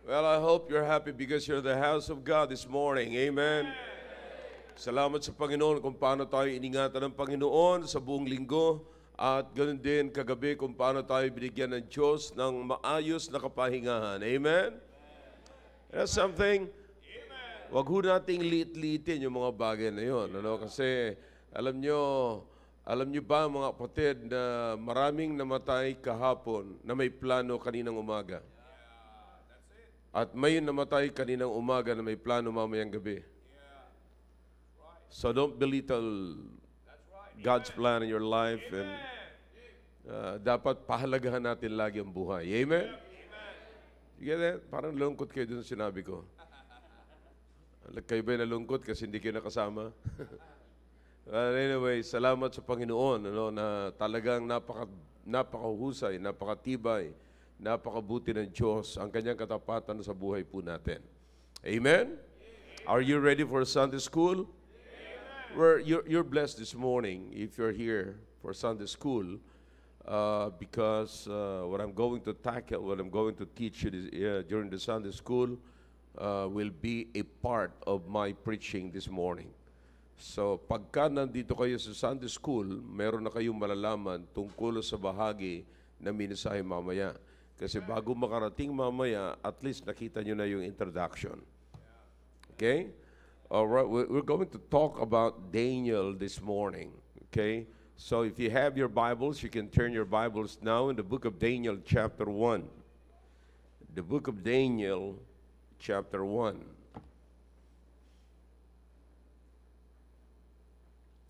Well, I hope you're happy because you're in the house of God this morning. Amen. Salamat sa Panginoon kung paano tayo iningatan ng Panginoon sa buong linggo at ganoon din kagabi kung paano tayo binigyan ng Diyos ng maayos na kapahingahan. Amen? That's something, wag ho nating liit-liitin yung mga bagay na yun. Ano? Kasi alam nyo ba mga kapatid na maraming namatay kahapon na may plano kaninang umaga. At may namatay kaninang umaga na may plano mamayang gabi. So don't belittle God's plan in your life. And dapat pahalagahan natin lagi ang buhay. Amen? You get that? Parang lungkot kayo dun sa sinabi ko. Kayo ba nalungkot kasi hindi kayo nakasama? Well, anyway, salamat sa Panginoon na talagang napakahusay, napakatibay, napakabuti ng Diyos ang kanyang katapatan sa buhay po natin. Amen? Are you ready for Sunday school? You're blessed this morning if you're here for Sunday school because what I'm going to tackle, what I'm going to teach you during the Sunday school will be a part of my preaching this morning. So pagka nandito kayo sa Sunday school, meron na kayong malalaman tungkol sa bahagi na minisahe mamaya. Kasi bago makarating mamaya, at least nakita nyo na yung introduction. Okay? All right, we're going to talk about Daniel this morning. Okay? So if you have your Bibles, you can turn your Bibles now in the book of Daniel chapter 1. The book of Daniel chapter 1.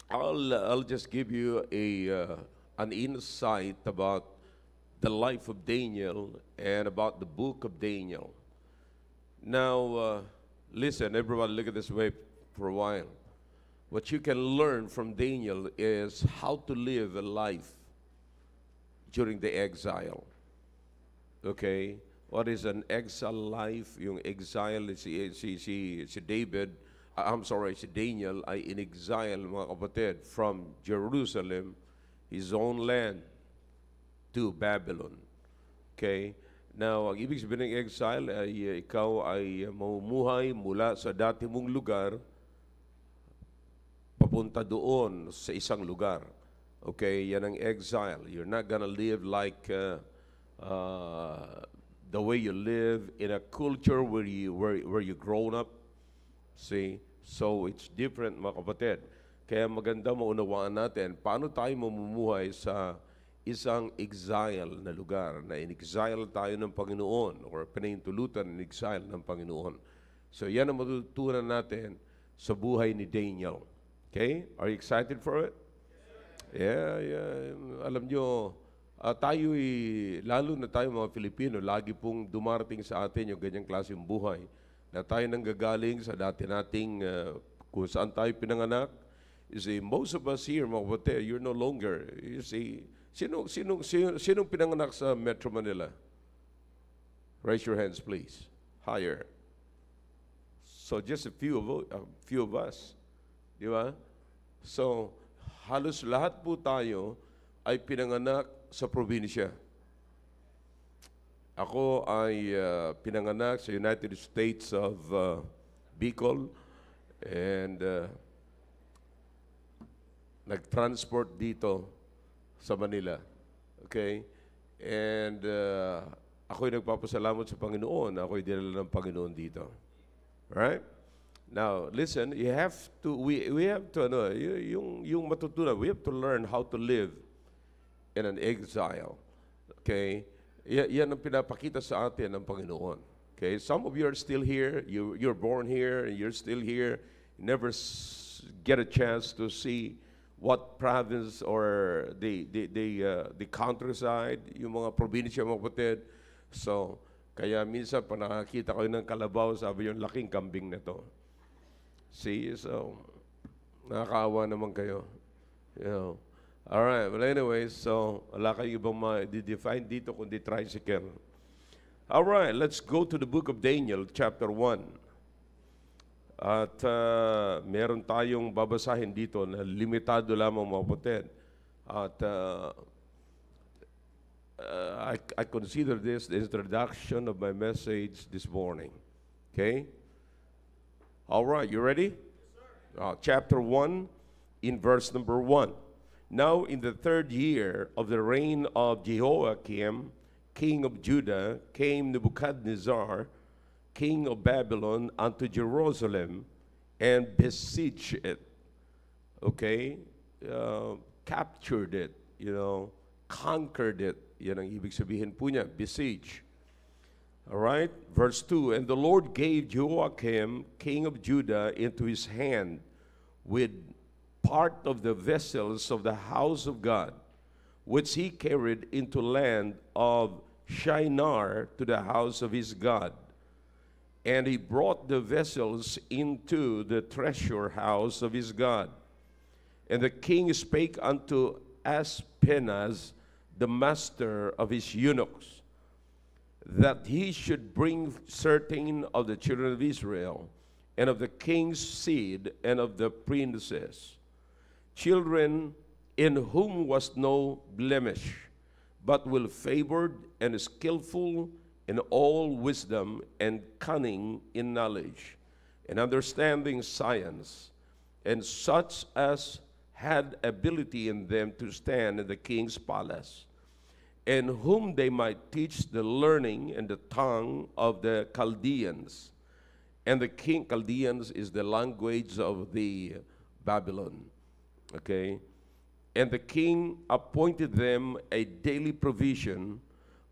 I'll just give you an insight about the life of Daniel and about the book of Daniel. Now, listen, everyone, look at this way for a while. What you can learn from Daniel is how to live a life during the exile. Okay? What is an exile life? Yung exile, si Daniel ay in exile, mga kapatid, from Jerusalem, his own land, to Babylon. Okay? Now, ang ibig sabihin ng exile ay ikaw ay mamumuhay mula sa dati mong lugar papunta doon sa isang lugar. Okay? Yan ang exile. You're not gonna live like the way you live in a culture where you grown up. See? So, it's different, mga kapatid. Kaya maganda maunawaan natin paano tayo mamumuhay sa isang exile na lugar, na in-exile tayo ng Panginoon or pinahintulutan in exile ng Panginoon. So yan ang matutunan natin sa buhay ni Daniel. Okay? Are you excited for it? Yeah. Alam nyo, lalo na tayo mga Filipino, lagi pong dumarating sa atin yung ganyang klaseng buhay na tayo nanggagaling sa dati nating kung saan tayo pinanganak. You see, most of us here, mga kapatid, you're no longer, you see, Sinong pinanganak sa Metro Manila? Raise your hands, please. Higher. So just a few of us. Di ba? So, halos lahat po tayo ay pinanganak sa probinsya. Ako ay pinanganak sa United States of Bicol and nag-transport dito sa Manila. Okay? And ako'y nagpapasalamat sa Panginoon. Ako'y dinala ng Panginoon dito. Alright? Now, listen, we have to, yung matutunan, we have to learn how to live in an exile. Okay? Yan ang pinapakita sa atin ng Panginoon. Okay? Some of you are still here. You're born here, and you're still here. You never get a chance to see what province or the countryside, yung mga probinsya, mga kapatid. So, kaya minsan pa nakakita kayo ng kalabaw, sabi yung laking kambing na to. See? So, nakakaawa naman kayo. You know. Alright, but anyway, so, wala kayong ibang ma-define dito kundi tricycle. Alright, let's go to the book of Daniel, chapter 1. At meron tayong babasahin dito na limitado lamang, mga kapatid. At I consider this the introduction of my message this morning. Okay? All right, you ready? Chapter 1, in verse number 1. Now in the 3rd year of the reign of Jehoiakim, king of Judah, came Nebuchadnezzar, king of Babylon, unto Jerusalem, and besieged it. Okay? Captured it, conquered it. Yan ang ibig sabihin po niya, besiege. All right? Verse 2, and the Lord gave Jehoiakim, king of Judah, into his hand with part of the vessels of the house of God, which he carried into land of Shinar to the house of his God. And he brought the vessels into the treasure house of his God. And the king spake unto Aspenaz, the master of his eunuchs, that he should bring certain of the children of Israel, and of the king's seed, and of the princes, children in whom was no blemish, but well favored and skillful in all wisdom and cunning in knowledge, and understanding science, and such as had ability in them to stand in the king's palace, and whom they might teach the learning and the tongue of the Chaldeans. And the king, Chaldeans is the language of the Babylon. Okay? And the king appointed them a daily provision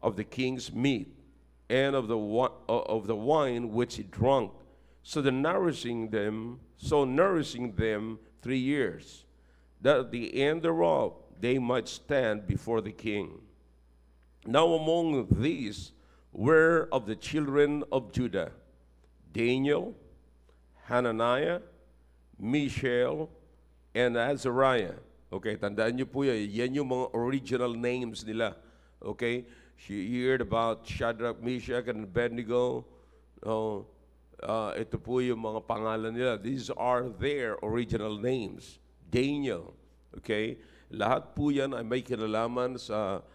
of the king's meat and of the wine which he drank, so nourishing them 3 years, that at the end thereof they might stand before the king. Now among these were of the children of Judah, Daniel, Hananiah, Mishael, and Azariah. Okay, tandaan niyo po yan. Yan yung mga original names nila. Okay? You heard about Shadrach, Meshach, and Abednego. Ito po yung mga pangalan nila. These are their original names. Daniel. Okay? Lahat po yan ay may kinalaman sa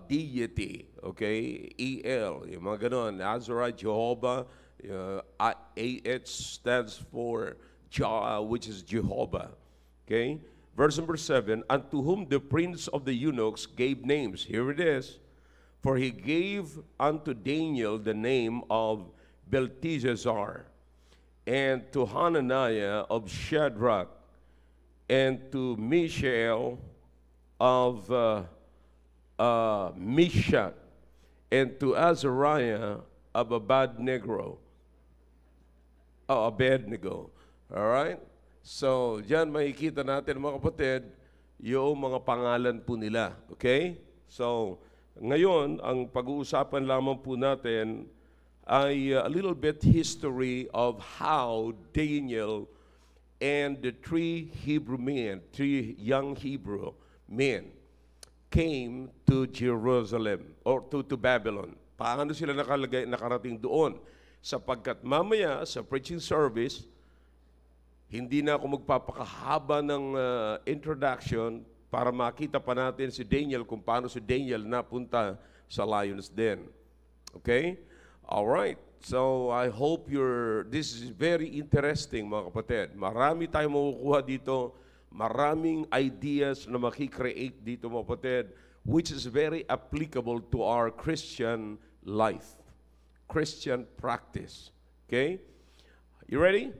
deity. Okay? E-L. Yung mga ganon. Azariah, Jehovah. It stands for Jah, which is Jehovah. Okay? Verse number 7, unto whom the prince of the eunuchs gave names. Here it is. For he gave unto Daniel the name of Belteshazzar, and to Hananiah of Shadrach, and to Mishael of Meshach, and to Azariah of Abednego. All right? So, diyan makikita natin mga kapatid, yung mga pangalan po nila. Okay? So, ngayon, ang pag-uusapan lamang po natin ay a little bit history of how Daniel and the three young Hebrew men, came to Jerusalem or to Babylon. Paano sila nakarating doon? Sapagkat mamaya sa preaching service, hindi na ako magpapakahaba ng introduction para makita pa natin si Daniel kung paano si Daniel napunta sa Lion's Den. Okay? All right. So I hope this is very interesting mga kapatid. Marami tayong makukuha dito, maraming ideas na makikreate dito mga kapatid, which is very applicable to our Christian life, Christian practice. Okay? You ready?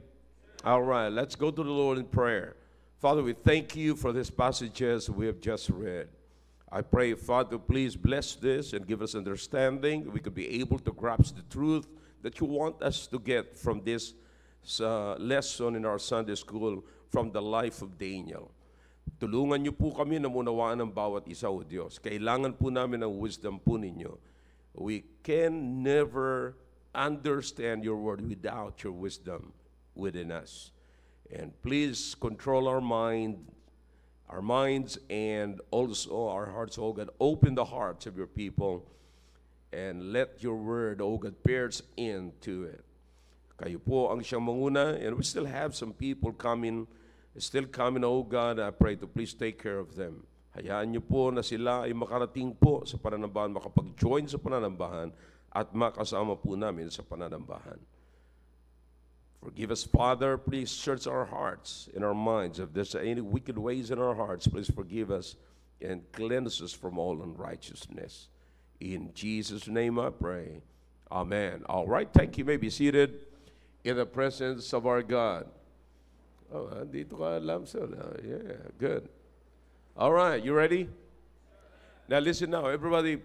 All right, let's go to the Lord in prayer. Father, we thank you for these passages we have just read. I pray, Father, please bless this and give us understanding. We could be able to grasp the truth that you want us to get from this lesson in our Sunday school from the life of Daniel. Tulungan niyo po kami na munawaan ng bawat isa, O Diyos. Kailangan po namin ng wisdom po ninyo. We can never understand your word without your wisdom within us. And please control our minds and also our hearts, oh God. Open the hearts of your people and let your word, oh God, pierce into it. Kayo po ang siyang manguna, and we still have some people still coming, oh God. I pray to please take care of them. Hayaan niyo po na sila ay makarating po sa pananambahan, makapag-join sa pananambahan, at makasama po namin sa pananambahan. Forgive us, Father. Please search our hearts and our minds. If there's any wicked ways in our hearts, please forgive us and cleanse us from all unrighteousness. In Jesus' name I pray. Amen. All right, thank you. You may be seated in the presence of our God. Oh, dito ka, Lamsel. Yeah, good. All right, you ready? Now listen now, everybody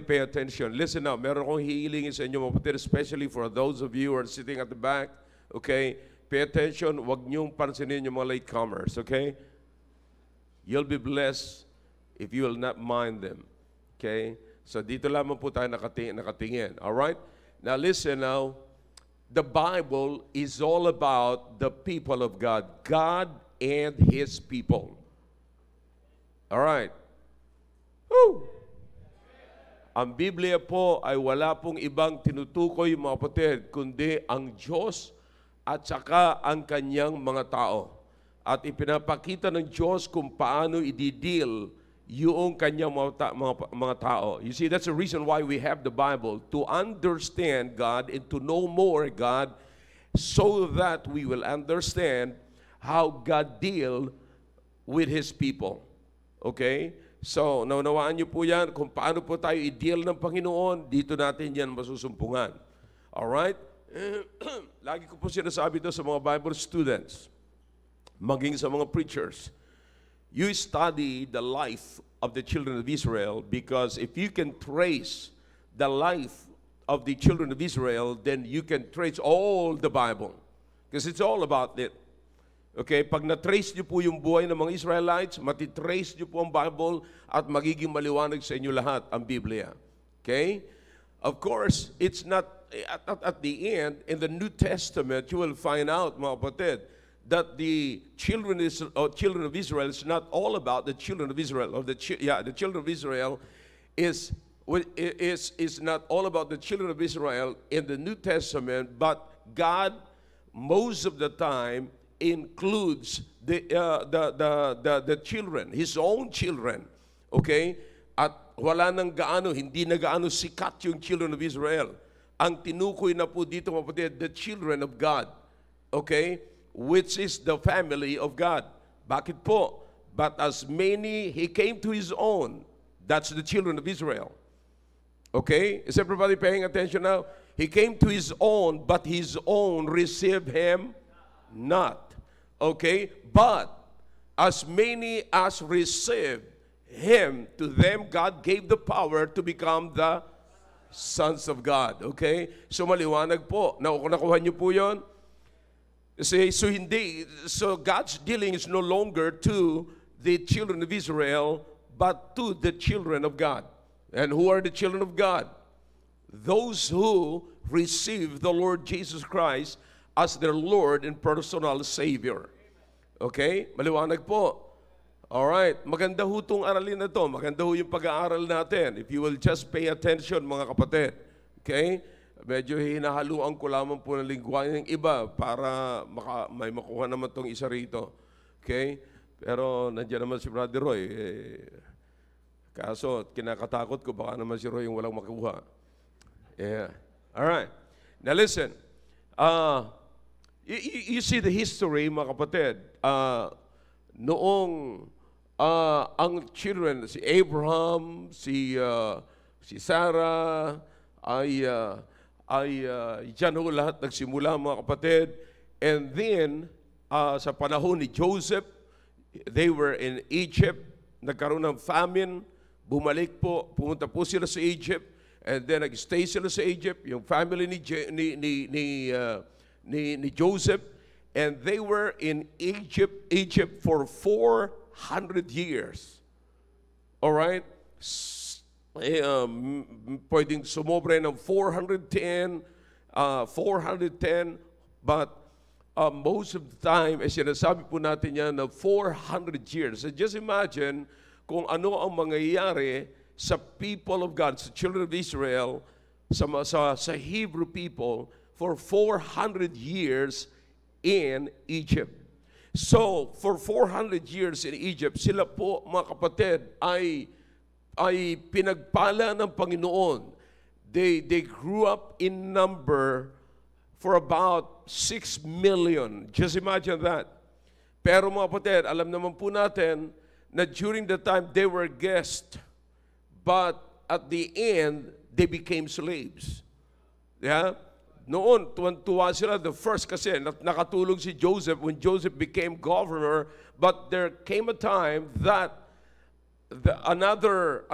pay attention. Listen now, meron akong healing sa inyo, mga kapatid, especially for those of you who are sitting at the back. Okay? Pay attention. Huwag niyong pansinin yung mga latecomers. Okay? You'll be blessed if you will not mind them. Okay? So dito lamang po tayo nakatingin. Alright? Now listen now. The Bible is all about the people of God. God and His people. Alright? Woo! Ang Biblia po ay wala pong ibang tinutukoy, mga kapatid, kundi ang Diyos at saka ang kanyang mga tao. At ipinapakita ng Diyos kung paano i-deal yung kanyang mga tao. You see, that's the reason why we have the Bible, to understand God and to know more God, so that we will understand how God deal with His people. Okay? So, naunawaan niyo po yan, kung paano po tayo i-deal ng Panginoon, dito natin yan masusumpungan. Alright? Lagi ko po sinasabi ito sa mga Bible students, maging sa mga preachers. You study the life of the children of Israel, because if you can trace the life of the children of Israel, then you can trace all the Bible. Because it's all about it. Okay, pag na-trace niyo po yung buhay ng mga Israelites, matitrace niyo po ang Bible at magiging maliwanag sa inyo lahat ang Biblia. Okay? Of course, it's not, at the end, in the New Testament, you will find out, mga kapatid, that the children of Israel is not all about the children of Israel. The children of Israel is not all about the children of Israel in the New Testament, but God, most of the time, includes the children, His own children. Okay? At wala nang gaano, hindi na gaano sikat yung children of Israel. Ang tinukoy na po dito, mga kapatid, the children of God. Okay? Which is the family of God. Bakit po? But as many, He came to His own. That's the children of Israel. Okay? Is everybody paying attention now? He came to His own, but His own received Him not. Okay? But as many as received Him, to them God gave the power to become the sons of God. Okay? So maliwanag po. Nakuha niyo po yun? So God's dealing is no longer to the children of Israel, but to the children of God. And who are the children of God? Those who receive the Lord Jesus Christ as their Lord and personal Savior. Okay? Maliwanag po. Alright. Maganda ho itong aralin na ito. Maganda ho yung pag-aaral natin. If you will just pay attention, mga kapatid. Okay? Medyo hinahaluan ko lamang po ng lingwahe ng iba para may makuha naman itong isa rito. Okay? Pero nandiyan naman si Brother Roy. Kaso, kinakatakot ko, baka naman si Roy yung walang makuha. Yeah. Alright. Now listen. You see the history, mga kapatid. Noong ang children, si Abraham, si Sarah, ay dyan ho lahat nagsimula, mga kapatid. And then, sa panahon ni Joseph, they were in Egypt, nagkaroon ng famine, bumalik po, pumunta po sila sa Egypt, and then nag-stay sila sa Egypt, yung family ni Joseph, and they were in Egypt for 400 years. Alright? Pwedeng sumobre ng 410, but most of the time, sinasabi po natin yan na 400 years. So just imagine kung ano ang mangyayari sa people of God, sa children of Israel, sa Hebrew people, for 400 years in Egypt. So, for 400 years in Egypt, sila po, mga kapatid, ay pinagpala ng Panginoon. They grew up in number for about 6 million. Just imagine that. Pero mga kapatid, alam naman po natin na during the time they were guests, but at the end, they became slaves. Yeah? Noon, tuwan-tuwa sila, the first kasi, nakatulong si Joseph when Joseph became governor, but there came a time that another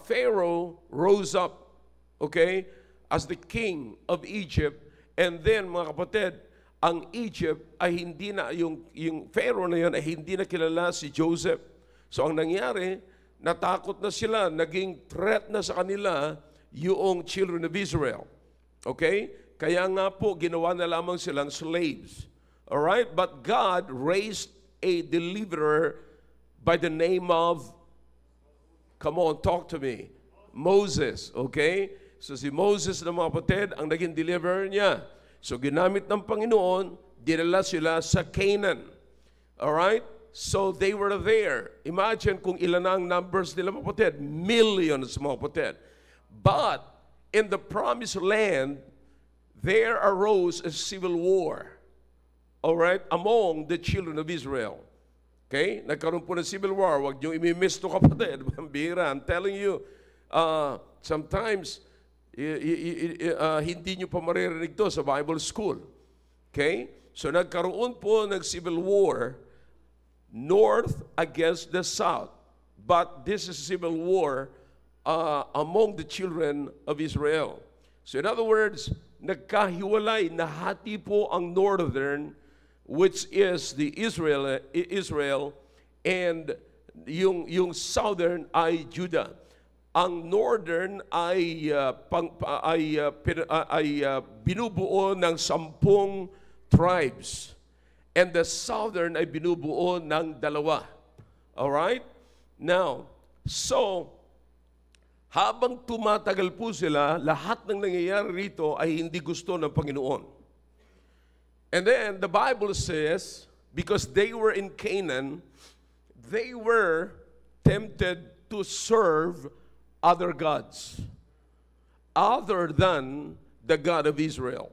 Pharaoh rose up, okay, as the king of Egypt, and then, mga kapatid, ang Egypt ay hindi na, yung Pharaoh na yun ay hindi na kilala si Joseph. So, ang nangyari, natakot na sila, naging threat na sa kanila yung children of Israel. Okay? Kaya nga po, ginawa na lamang silang slaves. Alright? But God raised a deliverer by the name of, come on, talk to me, Moses. Okay? So si Moses na mga kapatid, ang naging deliverer niya. So ginamit ng Panginoon, dinala sila sa Canaan. Alright? So they were there. Imagine kung ilan ang numbers nila mga kapatid. Millions mga kapatid. But in the promised land, there arose a civil war, all right, among the children of Israel. Okay? Nagkaroon po ng civil war. Huwag niyo imimiss to kapatid. Bihira. I'm telling you, sometimes, hindi niyo pa maririnig to sa Bible school. Okay? So nagkaroon po ng civil war, north against the south. But this is a civil war among the children of Israel. So in other words, nagkahiwalay, nahati po ang northern, which is the Israel, and yung southern ay Judah. Ang northern ay binubuo ng 10 tribes, and the southern ay binubuo ng 2. All right? Now, so habang tumatagal po sila, lahat ng nangyayari rito ay hindi gusto ng Panginoon. And then, the Bible says, because they were in Canaan, they were tempted to serve other gods, other than the God of Israel,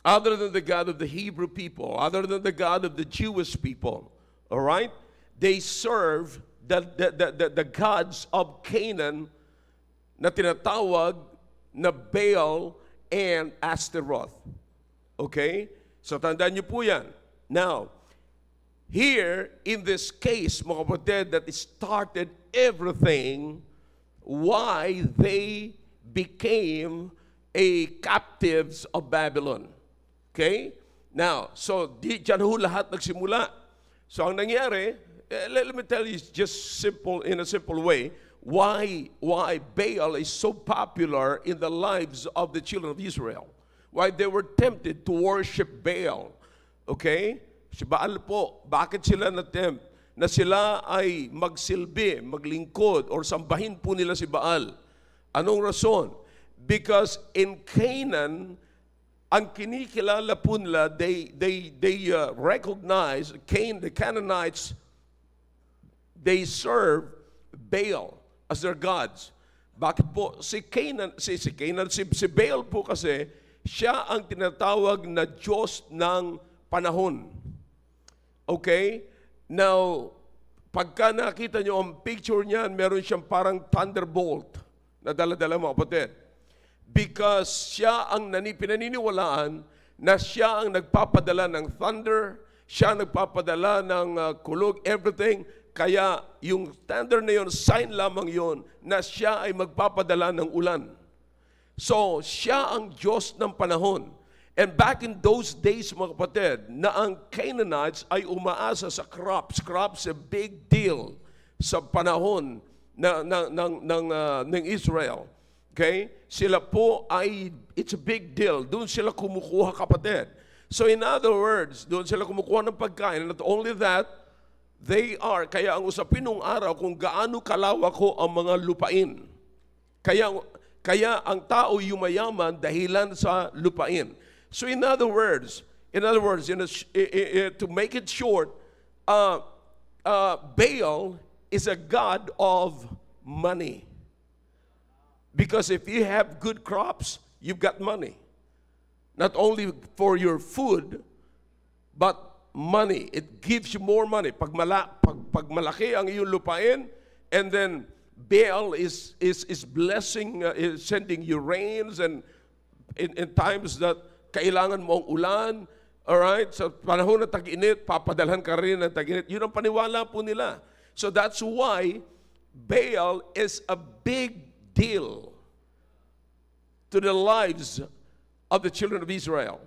other than the God of the Hebrew people, other than the God of the Jewish people. All right? They serve the gods of Canaan, na tinatawag na Baal and Astaroth. Okay? So tandaan niyo po yan. Now, here, in this case, mga kapatid, that started everything why they became a captives of Babylon. Okay? Now, so diyan ho lahat nagsimula. So ang nangyari, let me tell you just simple, in a simple way, why Baal is so popular in the lives of the children of Israel. Why they were tempted to worship Baal. Okay? Si Baal po, bakit sila na-tempt na sila ay magsilbi, maglingkod, or sambahin po nila si Baal? Anong rason? Because in Canaan, ang kinikilala po nila, they recognize, the Canaanites, they serve Baal as their gods. Bakit po? Si Baal po kasi, siya ang tinatawag na Diyos ng panahon. Okay? Now, pagka nakita nyo ang picture niyan, meron siyang parang thunderbolt na dala-dala mga kapatid. Because siya ang pinaniniwalaan na siya ang nagpapadala ng thunder, siya ang nagpapadala ng kulog, everything. Kaya yung thunder na yun, sign lamang yun na siya ay magpapadala ng ulan. So, siya ang Diyos ng panahon. And back in those days, mga kapatid, na ang Canaanites ay umaasa sa crops. Crops a big deal sa panahon ng Israel. Okay? Sila po ay, it's a big deal. Doon sila kumukuha, kapatid. So in other words, doon sila kumukuha ng pagkain. Not only that, kaya ang usapin nung araw kung gaano kalawak ko ang mga lupain. Kaya ang tao yumayaman dahilan sa lupain. So in other words, In other words, to make it short, Baal is a god of money. Because if you have good crops, you've got money. Not only for your food, but money. It gives you more money. Pag malaki ang iyong lupain, and then Baal is blessing, is sending you rains, and in times that kailangan mo ang ulan, alright? Sa panahon ng tag-init, papadalhan ka rin ng tag-init. Yun ang paniwala po nila. So that's why Baal is a big deal to the lives of the children of Israel,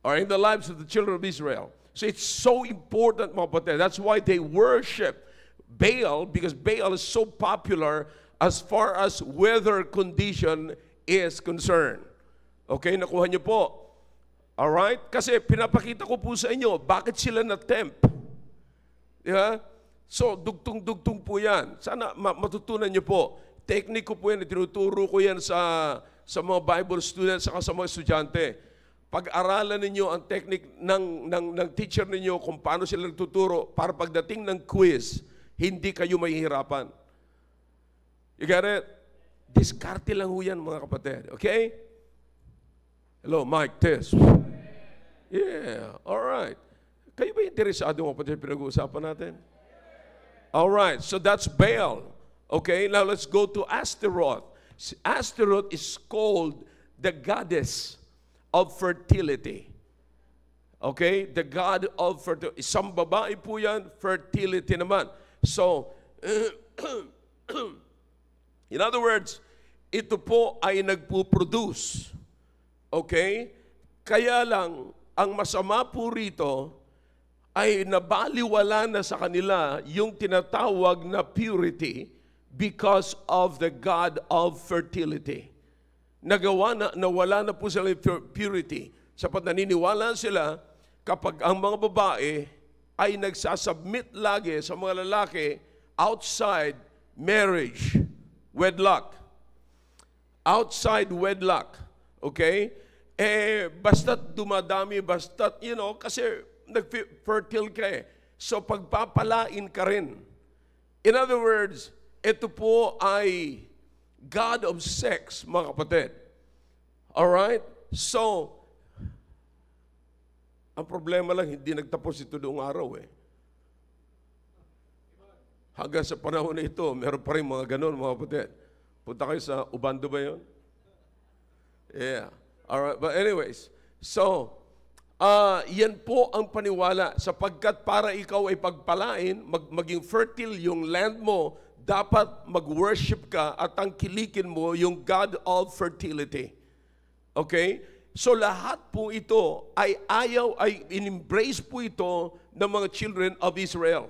or in the lives of the children of Israel. So it's so important, mga kapatid. That's why they worship Baal, because Baal is so popular as far as weather condition is concerned. Okay, nakuha niyo po. Alright? Kasi pinapakita ko po sa inyo, bakit sila na-tempt. Yeah? So, dugtong-dugtong po yan. Sana matutunan niyo po. Tekniko po yan, tinuturo ko yan sa mga Bible students saka sa mga estudyante. Pag-aralan ninyo ang technique ng teacher ninyo kung paano sila nagtuturo para pagdating ng quiz, hindi kayo mahihirapan. You got it? Diskarte lang ho yan, mga kapatid. Okay? Hello, mic test. Yeah, all right. Kayo ba interesado, mga kapatid, pinag-uusapan natin? All right, so that's Baal. Okay, now let's go to Astaroth. Astaroth is called the goddess of fertility. Okay, the god of fertility. Isang babae po yan, fertility naman. So, in other words, ito po ay nagpo-produce. Okay? Kaya lang, ang masama po rito ay nabaliwala na sa kanila yung tinatawag na purity because of the god of fertility. Nawala na po sila purity. Sapat naniniwala sila kapag ang mga babae ay nagsasubmit lagi sa mga lalaki outside marriage, wedlock. Outside wedlock. Okay? Basta't dumadami, basta't, kasi nag-fertile ka eh. So, pagpapalain ka rin. In other words, ito po ay God of sex, mga kapatid. Alright? So, ang problema lang, hindi nagtapos ito noong araw eh. Hanggang sa panahon na ito, meron pa rin mga ganon, mga kapatid. Punta kayo sa Ubando ba yun? Yeah. Alright, but anyways, so, yan po ang paniwala. Sapagkat para ikaw ay pagpalain, maging fertile yung land mo, dapat mag-worship ka at tangkilikin mo yung God of fertility. Okay? So lahat po ito ay in-embrace po ito ng mga children of Israel.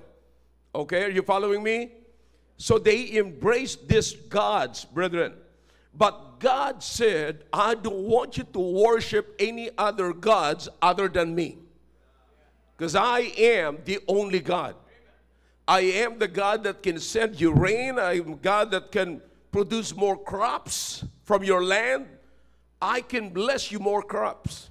Okay? Are you following me? So they embraced these gods, brethren. But God said, I don't want you to worship any other gods other than me. Because I am the only God. I am the God that can send you rain. I am God that can produce more crops from your land. I can bless you more crops.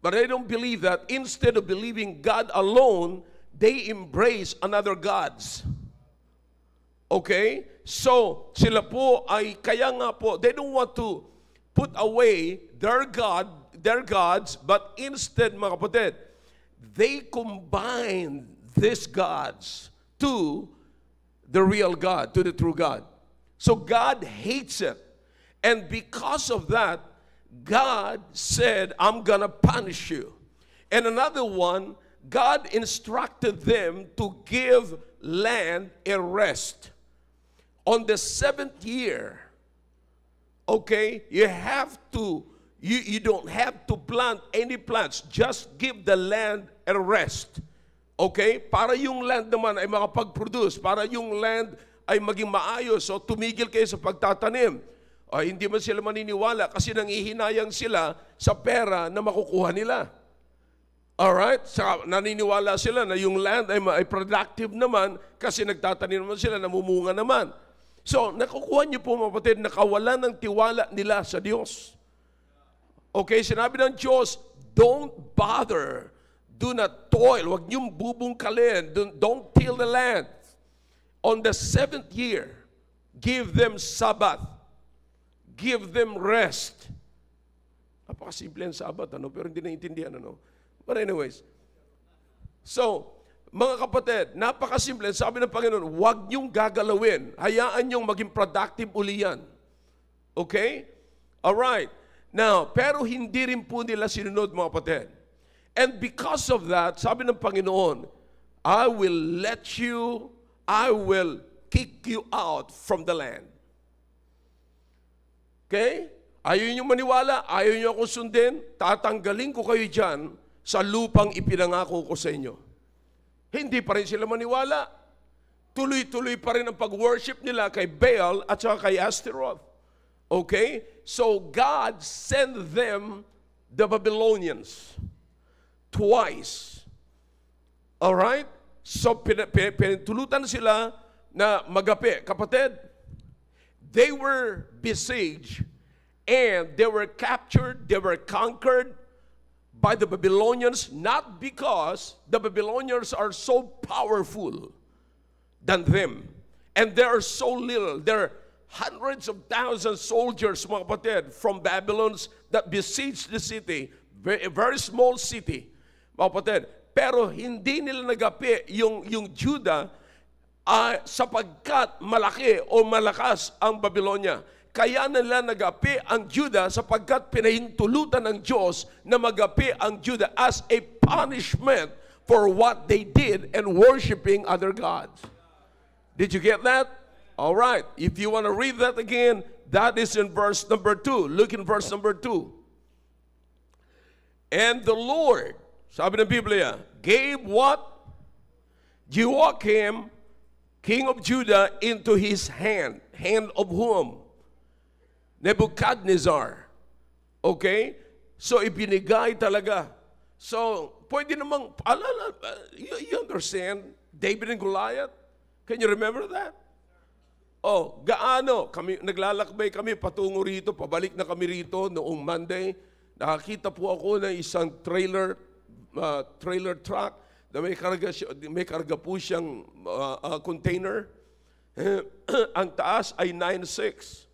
But I don't believe that. Instead of believing God alone, they embrace another gods. Okay? So, sila po ay, kaya nga po, they don't want to put away their gods, but instead, mga kapatid, they combine these gods to the real God, to the true God. So, God hates it. And because of that, God said, I'm gonna punish you. And another one, God instructed them to give land a rest. On the 7th year, okay, you don't have to plant any plants. Just give the land a rest. Okay? Para yung land naman ay makapag-produce, para yung land ay maging maayos. So tumigil kayo sa pagtatanim. Hindi man sila maniniwala kasi nangihinayang sila sa pera na makukuha nila. Alright? Naniniwala sila na yung land ay productive naman kasi nagtatanim naman sila, namumunga naman. So, nakukuha niyo po, mga kapatid, nakawalan ng tiwala nila sa Diyos. Okay, sinabi ng Diyos, don't bother. Do not toil. Huwag niyong bubungkalin. Don't till the land. On the 7th year, give them Sabbath. Give them rest. Napakasimple ang Sabbath, pero hindi naiintindihan, But anyways, so, mga kapatid, napakasimple. Sabi ng Panginoon, huwag niyong gagalawin. Hayaan niyong maging productive uli yan. Okay? Alright. Now, pero hindi rin po nila sinunod, mga kapatid. And because of that, sabi ng Panginoon, I will kick you out from the land. Okay? Ayaw niyo maniwala, ayaw niyo akong sundin, tatanggalin ko kayo dyan sa lupang ipinangako ko sa inyo. Hindi pa rin sila maniwala. Tuloy-tuloy pa rin ang pag-worship nila kay Baal at saka kay Astaroth. Okay? So God sent them the Babylonians twice. Alright? So pinitulutan sila na magapi. Kapatid, they were besieged and they were captured, they were conquered by the Babylonians, not because the Babylonians are so powerful than them. And they are so little. There are hundreds of thousands of soldiers, mga kapatid, from Babylons that besieged the city. A very small city, mga kapatid. Pero hindi nila nagapi yung Judah sapagkat malaki o malakas ang Babylonia. Kaya nila nagapi ang Judah sapagkat pinahintulutan ng Diyos na magapi ang Judah as a punishment for what they did and worshiping other gods. Did you get that? All right. If you want to read that again, that is in verse number 2. Look in verse number 2. And the Lord, sabi ng Biblia, gave what? Joachim, king of Judah, into his hand. Hand of whom? Nebuchadnezzar. Okay? So, ibinigay talaga. So, pwede namang, you understand, David and Goliath? Can you remember that? Oh, gaano? Naglalakbay kami patungo rito, pabalik na kami rito noong Monday. Nakakita po ako ng isang trailer truck na may karga po siyang container. Ang taas ay 9'6".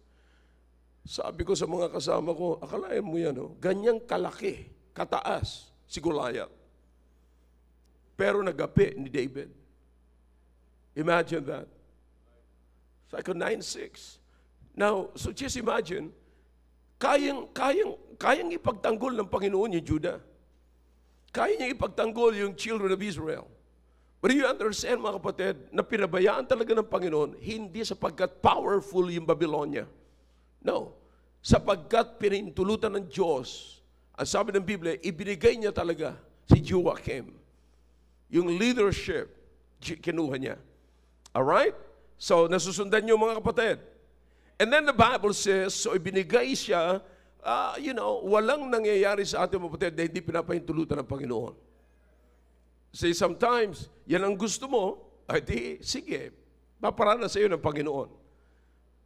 Sabi ko sa mga kasama ko, akalain mo yan, ganyang kalaki, kataas si Goliath. Pero nagapi ni David. Imagine that. It's like a 9'6". Now, so just imagine, kayang ipagtanggol ng Panginoon yung Judah. Kaya niya ipagtanggol yung children of Israel. But do you understand, mga kapatid, na pinabayaan talaga ng Panginoon, hindi sapagkat powerful yung Babylonia. No. Sapagkat pinintulutan ng Diyos, ang sabi ng Biblia, ibinigay niya talaga si Joachim. Yung leadership, kinuha niya. Alright? So, nasusundan niyo, mga kapatid. And then the Bible says, so ibinigay siya, walang nangyayari sa ating mga kapatid na hindi pinapahintulutan ng Panginoon. Say, sometimes, yan ang gusto mo, ay di, sige, paparana sa iyo ng Panginoon.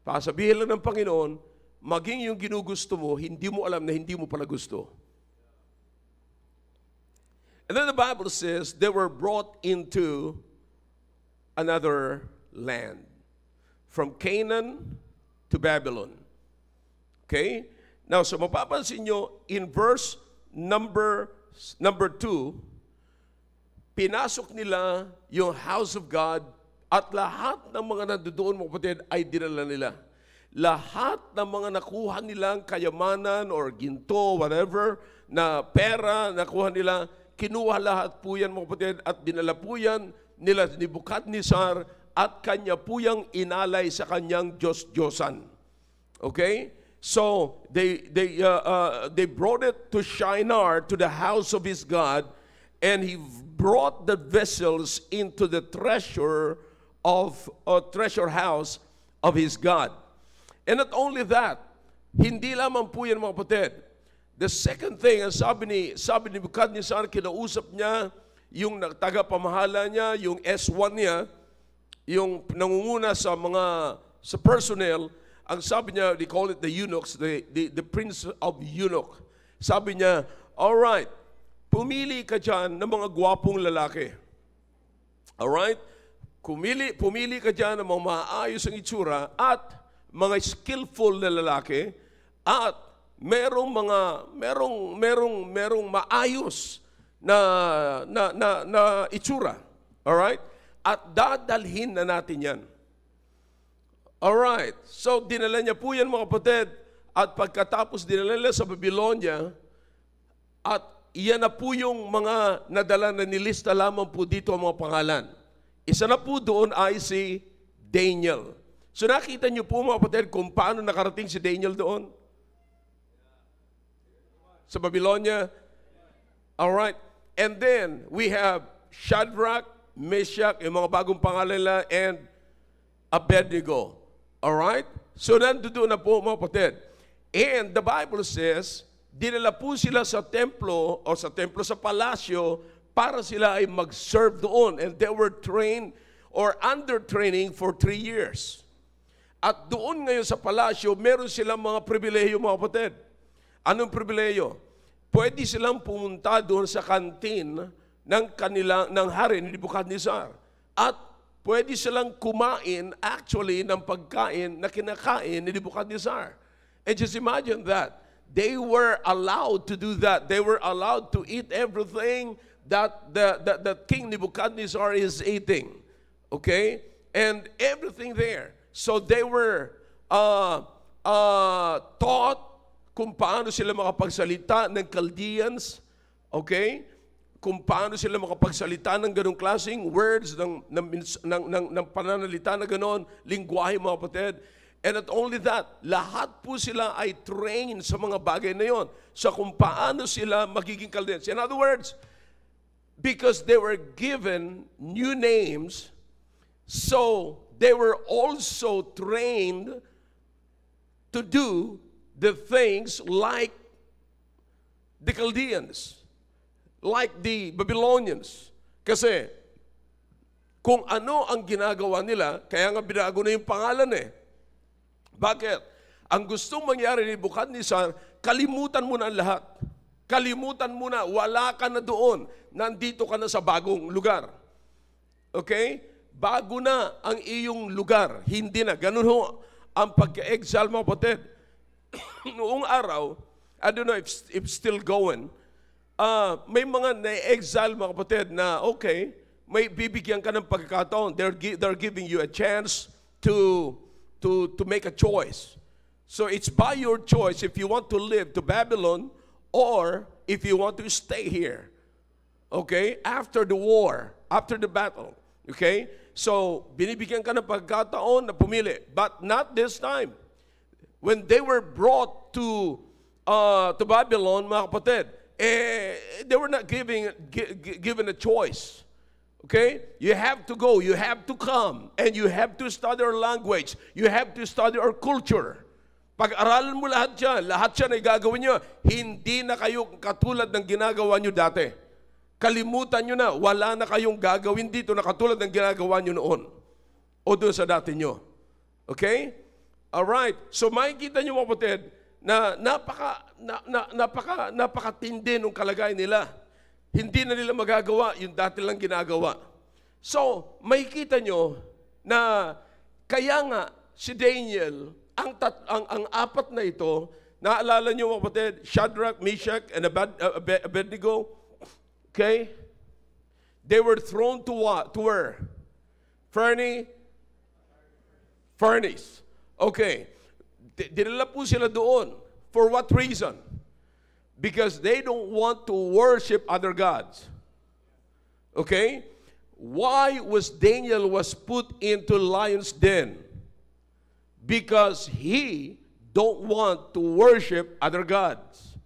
Pasabihin lang ng Panginoon, maging yung ginugusto mo, hindi mo alam na hindi mo pala gusto. And then the Bible says, they were brought into another land. From Canaan to Babylon. Okay? Now, so mapapansin nyo, in verse number 2, pinasok nila yung house of God at lahat ng mga nandoon, mga kapatid, ay dinala nila. Lahat ng mga nakuha nilang kayamanan or ginto, whatever, na pera, nakuha nila, kinuha lahat po yan, mga kapatid, at dinala po yan nila ni Nebuchadnezzar at kanya po yung inalay sa kanyang Diyos-Diyosan. Okay? So, they brought it to Shinar, to the house of his God, and he brought the vessels into the treasure house of his God. And not only that, hindi lamang po yan, mga kapatid. The second thing, ang sabi ni Nebuchadnezzar, kinausap niya yung tagapamahala niya, yung S1 niya, yung nangunguna sa personnel, ang sabi niya, they call it the eunuchs, the prince of eunuch. Sabi niya, all right, pumili ka dyan ng mga gwapong lalaki. Alright? Pumili ka dyan ng mga maayos ang itsura at mga skillful na lalaki at merong maayos na itsura. Alright? At dadalhin na natin yan. Alright. So, dinala niya po yan mga kapatid. At pagkatapos dinala nila sa Babylonia, at iyan na po yung mga nadala na nilista lamang po dito ang mga pangalan. Isa na po doon ay si Daniel. So nakita niyo po mga kapatid kung paano nakarating si Daniel doon? Sa Babylonia. Alright. And then, we have Shadrach, Meshach, yung mga bagong pangalan nila, and Abednego. Alright? So nandoon na po mga kapatid. And the Bible says, dinala po sila sa templo o sa palasyo para sila ay mag-serve doon. And they were trained or under training for 3 years. At doon ngayon sa palasyo, meron silang mga pribilehiyo mga kapatid. Anong pribilehiyo? Pwede silang pumunta doon sa kantin ng hari ni Nebuchadnezzar. At pwede silang kumain actually ng pagkain na kinakain ni Nebuchadnezzar. And just imagine that. They were allowed to do that. They were allowed to eat everything that the King Nebuchadnezzar is eating. Okay? And everything there. So they were taught kung paano sila makapagsalita ng Chaldeans. Okay? Kung paano sila makapagsalita ng ganong klaseng words, ng pananalita na ganon, lingwahe mga kapatid. And not only that, lahat po sila ay trained sa mga bagay na yon. Sa kung paano sila magiging Chaldeans. In other words, because they were given new names, so they were also trained to do the things like the Chaldeans, like the Babylonians. Kasi kung ano ang ginagawa nila, kaya nga binago na yung pangalan eh. Bakit? Ang gustong mangyari ni Nebuchadnezzar, kalimutan mo na ang lahat. Kalimutan mo na, wala ka na doon. Nandito ka na sa bagong lugar. Okay? Bago na ang iyong lugar. Hindi na. Ganun ho ang pagka-exile mga kapatid. Noong araw, I don't know if still going, may mga na-exile mga kapatid na okay, may bibigyan ka ng pagkakataon. They're giving you a chance to make a choice. So it's by your choice if you want to live to Babylon or if you want to stay here. Okay? After the war, after the battle. Okay? So, binibigyan ka ng pagkataon na pumili. But not this time. When they were brought to Babylon, mga kapatid, they were not given a choice. Okay? You have to go, you have to come, and you have to study our language. You have to study our culture. Pag-aralan mo lahat yan ay gagawin nyo. Hindi na kayo katulad ng ginagawa nyo dati. Kalimutan nyo na, wala na kayong gagawin dito na katulad ng ginagawa nyo noon. O doon sa dati nyo. Okay? Alright. So makikita nyo mga kapatid, na napakatindi ng kalagayan nila. Hindi na nila magagawa yung dati lang ginagawa. So, makikita nyo na kaya nga si Daniel, ang apat na ito, naalala nyo mga kapatid, Shadrach, Meshach, and Abednego, okay? They were thrown to what? To where? Furnace. Okay. Dinala po sila doon. For what reason? Because they don't want to worship other gods. Okay? Why was Daniel put into lion's den? Because he don't want to worship other gods.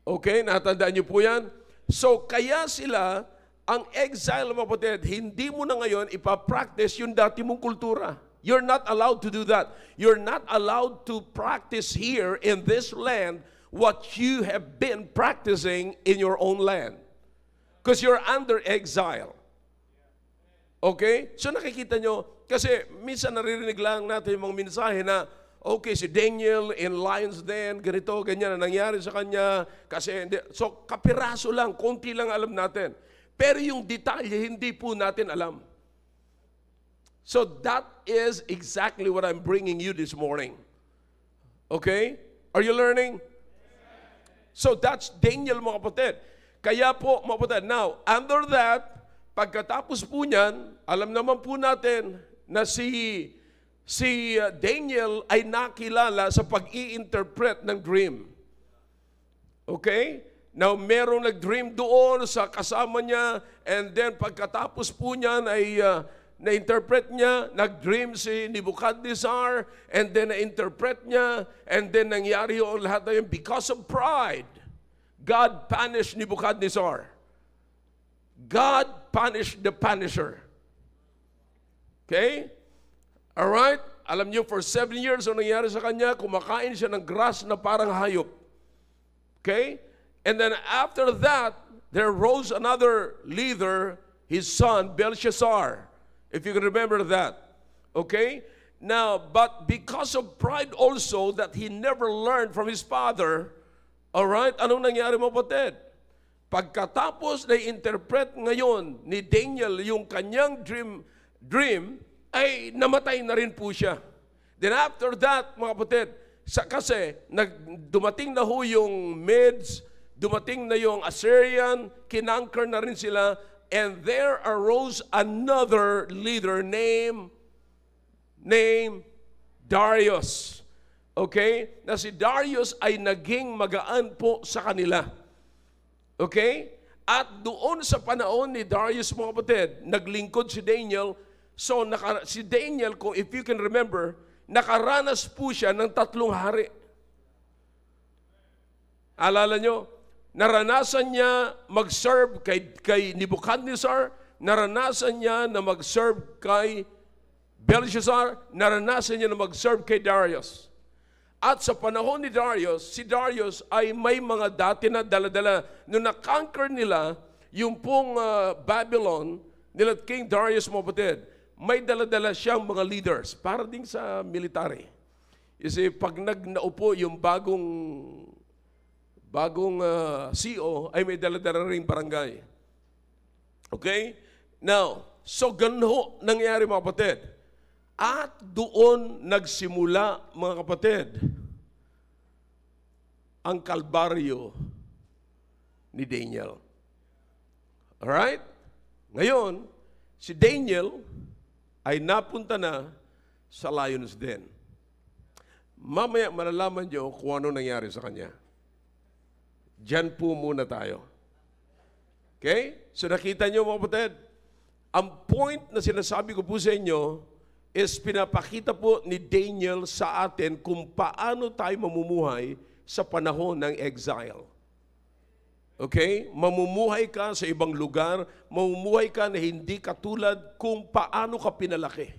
Okay? Natandaan niyo po yan? So, kaya sila, ang exile, mga kapatid, hindi mo na ngayon ipapractice yung dati mong kultura. You're not allowed to do that. You're not allowed to practice here in this land what you have been practicing in your own land. Because you're under exile. Okay? So nakikita nyo, kasi minsan naririnig lang natin yung mga mensahe na, okay, si Daniel in lion's den, ganito, ganyan, nangyari sa kanya, kasi, so, kapiraso lang, konti lang alam natin. Pero yung detalye, hindi po natin alam. So, that is exactly what I'm bringing you this morning. Okay? Are you learning? So, that's Daniel, mga kapatid. Kaya po, mga kapatid, now, under that, pagkatapos po niyan, alam naman po natin na si Daniel ay nakilala sa pag-i-interpret ng dream. Okay? Now, merong nag-dream doon sa kasama niya, and then pagkatapos po niyan ay na-interpret niya, nag-dream si Nebuchadnezzar, and then na-interpret niya, and then nangyari yung lahat na yun. Because of pride, God punished Nebuchadnezzar. God punished the punisher. Okay? Alright? Alam niyo, for 7 years, ang nangyari sa kanya, kumakain siya ng grass na parang hayop. Okay? And then after that, there rose another leader, his son, Belshazzar. If you can remember that. Okay? Now, but because of pride also that he never learned from his father, alright, anong nangyari mo, kapatid? Pagkatapos na interpret ngayon ni Daniel yung kanyang dream, ay namatay na rin po siya. Then after that, mga kapatid, kasi dumating na ho yung Medes, dumating na yung Assyrian, kinanker na rin sila, and there arose another leader named Darius. Okay? Na si Darius ay naging magaan po sa kanila. Okay? At doon sa panahon ni Darius, mga kapatid, naglingkod si Daniel. So, si Daniel, if you can remember, nakaranas po siya ng 3 hari. Alala nyo? Naranasan niya mag-serve kay Nebuchadnezzar, naranasan niya na mag-serve kay Belshazzar, naranasan niya na mag-serve kay Darius. At sa panahon ni Darius, si Darius ay may mga dati na dala-dala. Nung na-conquer nila, yung pong Babylon, nila King Darius, mga kapatid, may dala-dala siyang mga leaders, para din sa military. Kasi pag naupo yung bagong CEO, ay may dala-dala ring barangay. Okay? Now, so ganun nangyari, mga kapatid. At doon nagsimula, mga kapatid, ang kalbaryo ni Daniel. Alright? Ngayon, si Daniel ay napunta na sa lion's den. Mamaya malalaman nyo kung ano nangyari sa kanya. Diyan po muna tayo. Okay? So nakita nyo, mga kapatid, ang point na sinasabi ko po sa inyo is pinapakita po ni Daniel sa atin kung paano tayo mamumuhay sa panahon ng exile. Okay? Mamumuhay ka sa ibang lugar, mamumuhay ka na hindi katulad kung paano ka pinalaki,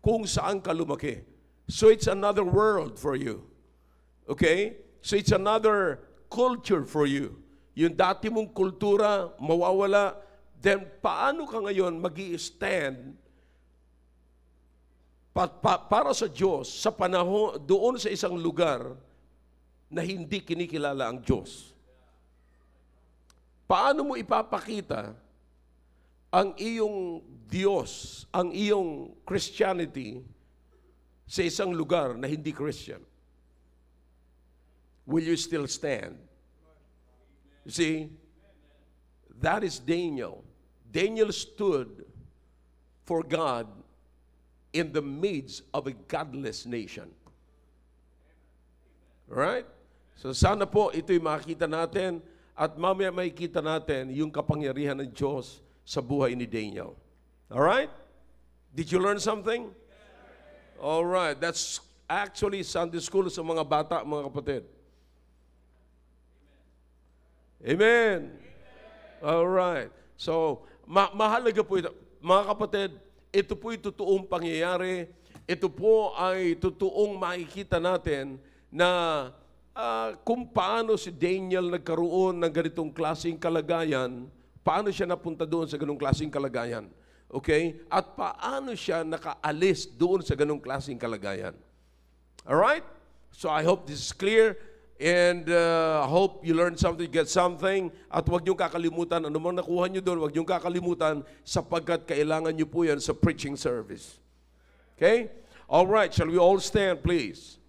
kung saan ka lumaki. So it's another world for you. Okay? So it's another culture for you. Yung dati mong kultura, mawawala, then paano ka ngayon mag-i-stand para sa Diyos sa panahon, doon sa isang lugar na hindi kinikilala ang Diyos? Paano mo ipapakita ang iyong Diyos, ang iyong Christianity sa isang lugar na hindi Christian? Will you still stand? You see, that is Daniel. Daniel stood for God in the midst of a godless nation. Alright? So sana po ito'y makita natin at mamaya makikita natin yung kapangyarihan ng Diyos sa buhay ni Daniel. Alright? Did you learn something? Alright. That's actually Sunday school sa mga bata, mga kapatid. Amen. Alright. So, mahalaga po ito. Mga kapatid, ito po'y totoong pangyayari. Ito po ay totoong makikita natin na kung paano si Daniel nagkaroon ng ganitong klaseng kalagayan, paano siya napunta doon sa ganitong klaseng kalagayan. Okay? At paano siya nakaalis doon sa ganitong klaseng kalagayan. All right? So I hope this is clear. And I hope you learned something, get something. At huwag niyong kakalimutan, ano mang nakuha niyo doon, huwag niyong kakalimutan sapagkat kailangan niyo po yan sa preaching service. Okay? All right, shall we all stand, please?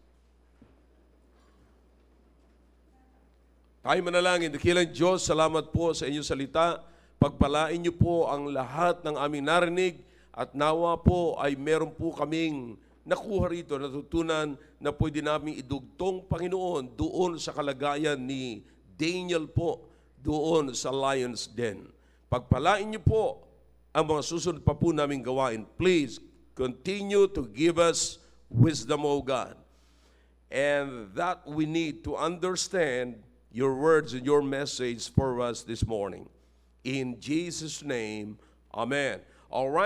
Tayo manalangin. Dakilang Diyos, salamat po sa inyong salita. Pagpalain niyo po ang lahat ng aming narinig at nawa po ay meron po kaming nakuha rito, natutunan na pwede namin idugtong, Panginoon, doon sa kalagayan ni Daniel po, doon sa Lion's Den. Pagpalain niyo po ang mga susunod pa po namin gawain. Please, continue to give us wisdom, O God. And that we need to understand your words and your message for us this morning. In Jesus' name, amen. All right.